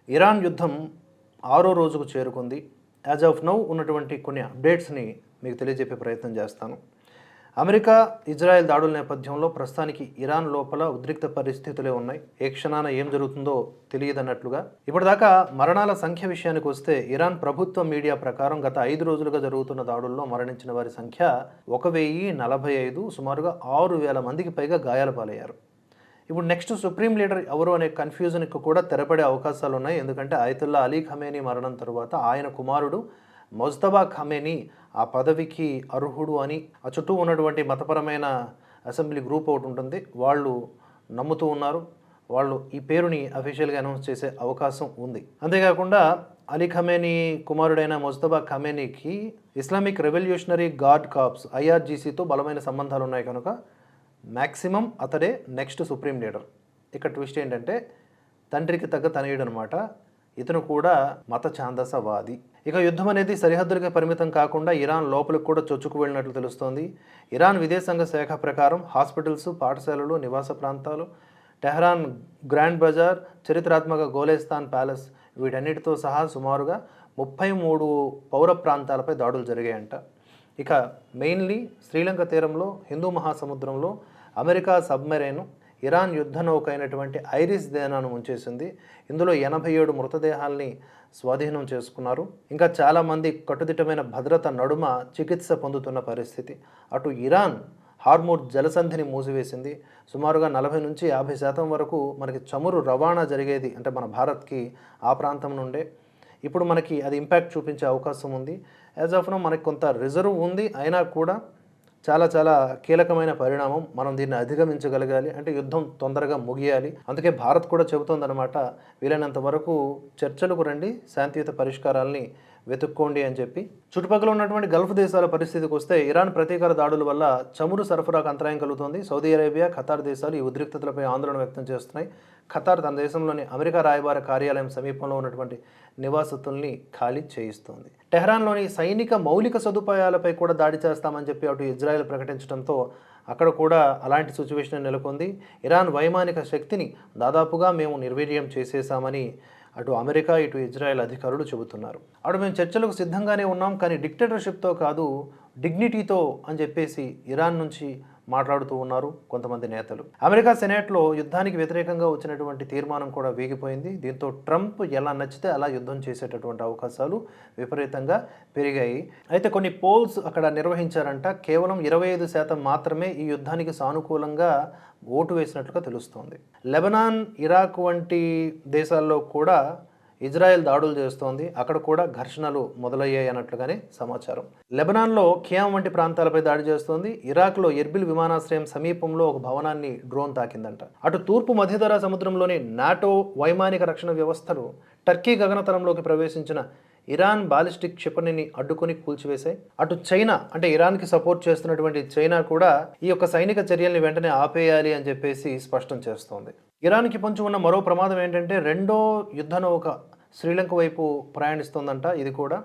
Iran యుద్ధం 6వ రోజుకు చేరుకుంది. యాజ్ ఆఫ్ నౌ ఉన్నటువంటి కొన్ని అప్డేట్స్ని మీకు తెలియజెప్పే ప్రయత్నం చేస్తాను. అమెరికా, ఇజ్రాయెల్ దాడుల నేపథ్యంలో ప్రస్తుతానికి ఇరాన్ లోపల ఉద్రిక్త పరిస్థితులే ఉన్నాయి. ఏ క్షణాన ఏం జరుగుతుందో తెలియదన్నట్లుగా. ఇప్పటిదాకా మరణాల సంఖ్య విషయానికి వస్తే ఇరాన్ ప్రభుత్వ మీడియా ప్రకారం గత 5 రోజులుగా జరుగుతున్న దాడుల్లో మరణించిన వారి సంఖ్య 1045, సుమారుగా 6000 మందికి పైగా గాయాల పాలయ్యారు. ఇప్పుడు నెక్స్ట్ సుప్రీం లీడర్ ఎవరు అనే కన్ఫ్యూజన్కి కూడా తెరపడే అవకాశాలు ఉన్నాయి. ఎందుకంటే అయతుల్లా అలీ ఖమేనీ మరణం తర్వాత ఆయన కుమారుడు మొజ్తబా ఖమేనీ ఆ పదవికి అర్హుడు అని ఆ చుట్టూ ఉన్నటువంటి మతపరమైన అసెంబ్లీ గ్రూప్ ఒకటి ఉంటుంది, వాళ్ళు నమ్ముతూ ఉన్నారు. వాళ్ళు ఈ పేరుని అఫీషియల్గా అనౌన్స్ చేసే అవకాశం ఉంది. అంతేకాకుండా అలీ ఖమేనీ కుమారుడైన మొజ్తబా ఖమేనీకి ఇస్లామిక్ రెవల్యూషనరీ గార్డ్ కార్ప్స్ IRGCతో బలమైన సంబంధాలు ఉన్నాయి కనుక మ్యాక్సిమం అతడే నెక్స్ట్ సుప్రీం లీడర్. ఇక్కడ ట్విస్ట్ ఏంటంటే తండ్రికి తగ్గ తనయుడు అనమాట. ఇతను కూడా మత ఛాందసవాది. ఇక యుద్ధం అనేది సరిహద్దులకే పరిమితం కాకుండా ఇరాన్ లోపలికి కూడా చొచ్చుకు వెళ్ళినట్లు తెలుస్తోంది. ఇరాన్ విదేశాంగ శాఖ ప్రకారం హాస్పిటల్స్, పాఠశాలలు, నివాస ప్రాంతాలు, టెహ్రాన్ గ్రాండ్ బజార్, చరిత్రాత్మక గోలేస్తాన్ ప్యాలెస్ వీటన్నిటితో సహా సుమారుగా 33 పౌర ప్రాంతాలపై దాడులు జరిగాయంట. ఇక మెయిన్లీ శ్రీలంక తీరంలో, హిందూ మహాసముద్రంలో అమెరికా సబ్మెరైన్ ఇరాన్ యుద్ధ నౌక అయినటువంటి ఐరిస్ దేనాను ముంచేసింది. ఇందులో 87 మృతదేహాల్ని స్వాధీనం చేసుకున్నారు. ఇంకా చాలామంది కట్టుదిట్టమైన భద్రత నడుమ చికిత్స పొందుతున్న పరిస్థితి. అటు ఇరాన్ హార్మూజ్ జలసంధిని మూసివేసింది. సుమారుగా 40 నుంచి 50% వరకు మనకి చమురు రవాణా జరిగేది అంటే మన భారత్కి ఆ ప్రాంతం నుండే. ఇప్పుడు మనకి అది ఇంపాక్ట్ చూపించే అవకాశం ఉంది. యాజ్ ఆఫ్ నో మనకి కొంత రిజర్వ్ ఉంది, అయినా కూడా చాలా కీలకమైన పరిణామం. మనం దీన్ని అధిగమించగలగాలి అంటే యుద్ధం తొందరగా ముగియాలి. అందుకే భారత్ కూడా చెబుతోందనమాట, వీలైనంత వరకు చర్చలకు రండి, శాంతియుత పరిష్కారాలని వెతుక్కోండి అని చెప్పి. చుట్టుపక్కల ఉన్నటువంటి గల్ఫ్ దేశాల పరిస్థితికి వస్తే ఇరాన్ ప్రతీకార దాడుల వల్ల చమురు సరఫరాకు అంతరాయం కలుగుతోంది. సౌదీ అరేబియా, ఖతార్ దేశాలు ఈ ఉద్రిక్తతలపై ఆందోళన వ్యక్తం చేస్తున్నాయి. ఖతార్ తన దేశంలోని అమెరికా రాయబార కార్యాలయం సమీపంలో ఉన్నటువంటి నివాసితుల్ని ఖాళీ చేయిస్తోంది. టెహ్రాన్లోని సైనిక మౌలిక సదుపాయాలపై కూడా దాడి చేస్తామని చెప్పి అటు ఇజ్రాయెల్ ప్రకటించడంతో అక్కడ కూడా అలాంటి సిచ్యువేషన్ నెలకొంది. ఇరాన్ వైమానిక శక్తిని దాదాపుగా మేము నిర్వీర్యం చేసేసామని అటు అమెరికా, ఇటు ఇజ్రాయెల్ అధికారులు చెబుతున్నారు. అటు మేము చర్చలకు సిద్ధంగానే ఉన్నాం, కానీ డిక్టేటర్షిప్తో కాదు డిగ్నిటీతో అని చెప్పేసి ఇరాన్ నుంచి మాట్లాడుతూ ఉన్నారు కొంతమంది నేతలు. అమెరికా సెనేట్లో యుద్ధానికి వ్యతిరేకంగా వచ్చినటువంటి తీర్మానం కూడా వీగిపోయింది. దీంతో ట్రంప్ ఎలా నచ్చితే అలా యుద్ధం చేసేటటువంటి అవకాశాలు విపరీతంగా పెరిగాయి. అయితే కొన్ని పోల్స్ అక్కడ నిర్వహించారంట. కేవలం 25% మాత్రమే ఈ యుద్ధానికి సానుకూలంగా ఓటు వేసినట్లుగా తెలుస్తోంది. లెబనాన్, ఇరాక్ వంటి దేశాల్లో కూడా ఇజ్రాయెల్ దాడులు చేస్తోంది. అక్కడ కూడా ఘర్షణలు మొదలయ్యాయి అన్నట్లుగానే సమాచారం. లెబనాన్లో ఖియామ్ వంటి ప్రాంతాలపై దాడి చేస్తోంది. ఇరాక్లో ఎర్బిల్ విమానాశ్రయం సమీపంలో ఒక భవనాన్ని డ్రోన్ తాకిందంట. అటు తూర్పు మధ్యధరా సముద్రంలోని నాటో వైమానిక రక్షణ వ్యవస్థలు టర్కీ గగనతలంలోకి ప్రవేశించిన ఇరాన్ బాలిస్టిక్ క్షిపణిని అడ్డుకొని కూల్చివేశాయి. అటు చైనా అంటే ఇరాన్కి సపోర్ట్ చేస్తున్నటువంటి చైనా కూడా ఈ యొక్క సైనిక చర్యల్ని వెంటనే ఆపేయాలి అని చెప్పేసి స్పష్టం చేస్తోంది. ఇరాన్కి పొంచి ఉన్న మరో ప్రమాదం ఏంటంటే రెండో యుద్ధ నౌక శ్రీలంక వైపు ప్రయాణిస్తోందంట. ఇది కూడా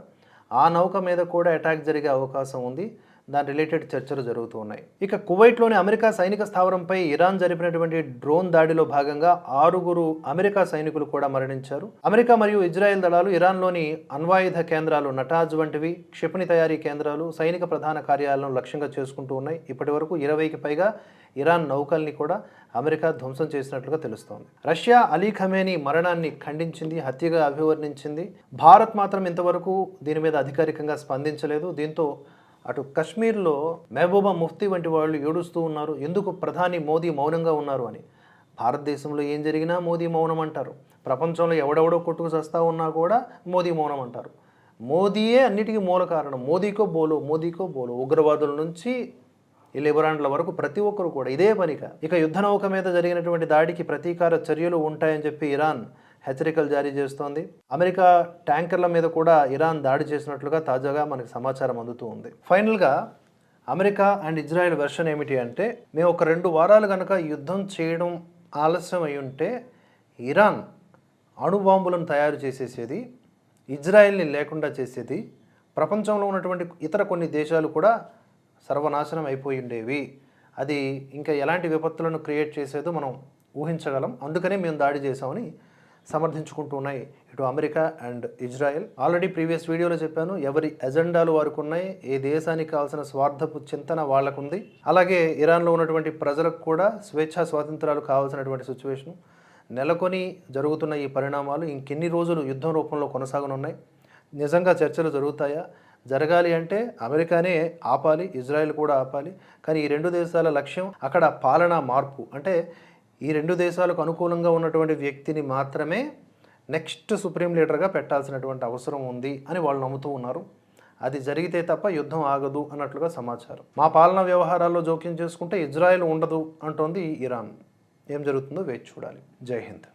ఆ నౌక మీద కూడా అటాక్ జరిగే అవకాశం ఉంది. దాని రిలేటెడ్ చర్చలు జరుగుతూ ఉన్నాయి. ఇక కువైట్లోని అమెరికా సైనిక స్థావరంపై ఇరాన్ జరిపినటువంటి డ్రోన్ దాడిలో భాగంగా 6 అమెరికా సైనికులు కూడా మరణించారు. అమెరికా మరియు ఇజ్రాయెల్ దళాలు ఇరాన్లోని అణ్వాయుధ కేంద్రాలు, నటాజ్ వంటివి, క్షిపణి తయారీ కేంద్రాలు, సైనిక ప్రధాన కార్యాలయాలను లక్ష్యంగా చేసుకుంటూ ఉన్నాయి. ఇప్పటి వరకు 20కి పైగా ఇరాన్ నౌకల్ని కూడా అమెరికా ధ్వంసం చేసినట్లుగా తెలుస్తోంది. రష్యా అలీ ఖమేనీ మరణాన్ని ఖండించింది, హత్యగా అభివర్ణించింది. భారత్ మాత్రం ఇంతవరకు దీని మీద అధికారికంగా స్పందించలేదు. దీంతో అటు కశ్మీర్లో మెహబూబా ముఫ్తీ వంటి వాళ్ళు ఏడుస్తూ ఉన్నారు, ఎందుకు ప్రధాని మోదీ మౌనంగా ఉన్నారు అని. భారతదేశంలో ఏం జరిగినా మోదీ మౌనం అంటారు. ప్రపంచంలో ఎవడెవడో కొట్టుకు చస్తా ఉన్నా కూడా మోదీ మౌనం అంటారు. మోదీయే అన్నిటికీ మూల కారణం. మోదీకో బోలో ఉగ్రవాదుల నుంచి ఈ లిబరాండ్ల వరకు ప్రతి ఒక్కరు కూడా ఇదే పనిగా. ఇక యుద్ధ నౌక మీద జరిగినటువంటి దాడికి ప్రతీకార చర్యలు ఉంటాయని చెప్పి ఇరాన్ హెచ్చరికలు జారీ చేస్తోంది. అమెరికా ట్యాంకర్ల మీద కూడా ఇరాన్ దాడి చేసినట్లుగా తాజాగా మనకు సమాచారం అందుతూ ఉంది. ఫైనల్గా అమెరికా అండ్ ఇజ్రాయెల్ వెర్షన్ ఏమిటి అంటే, మేము ఒక 2 వారాలు కనుక యుద్ధం చేయడం ఆలస్యం అయి ఉంటే ఇరాన్ అణుబాంబులను తయారు చేసేసేది, ఇజ్రాయెల్ని లేకుండా చేసేది, ప్రపంచంలో ఉన్నటువంటి ఇతర కొన్ని దేశాలు కూడా సర్వనాశనం అయిపోయి ఉండేవి. అది ఇంకా ఎలాంటి విపత్తులను క్రియేట్ చేసేదో మనం ఊహించగలం. అందుకనే మేము దాడి చేశామని సమర్థించుకుంటూ ఉన్నాయి ఇటు America and Israel. Already previous వీడియోలో చెప్పాను, ఎవరి ఎజెండాలు వారికి ఉన్నాయి, ఏ దేశానికి కావాల్సిన స్వార్థపు చింతన వాళ్ళకు ఉంది. అలాగే ఇరాన్లో ఉన్నటువంటి ప్రజలకు కూడా స్వేచ్ఛా స్వాతంత్రాలు కావాల్సినటువంటి సిచ్యువేషన్ నెలకొని జరుగుతున్న ఈ పరిణామాలు ఇంకెన్ని రోజులు యుద్ధం రూపంలో కొనసాగనున్నాయి? నిజంగా చర్చలు జరుగుతాయా? జరగాలి అంటే అమెరికానే ఆపాలి, ఇజ్రాయెల్ కూడా ఆపాలి. కానీ ఈ రెండు దేశాల లక్ష్యం అక్కడ పాలనా మార్పు, అంటే ఈ రెండు దేశాలకు అనుకూలంగా ఉన్నటువంటి వ్యక్తిని మాత్రమే నెక్స్ట్ సుప్రీం లీడర్గా పెట్టాల్సినటువంటి అవసరం ఉంది అని వాళ్ళు నమ్ముతూ ఉన్నారు. అది జరిగితే తప్ప యుద్ధం ఆగదు అన్నట్లుగా సమాచారం. మా పాలనా వ్యవహారాల్లో జోక్యం చేసుకుంటే ఇజ్రాయెల్ ఉండదు అంటోంది ఇరాన్. ఏం జరుగుతుందో వేచి చూడాలి. జై హింద్.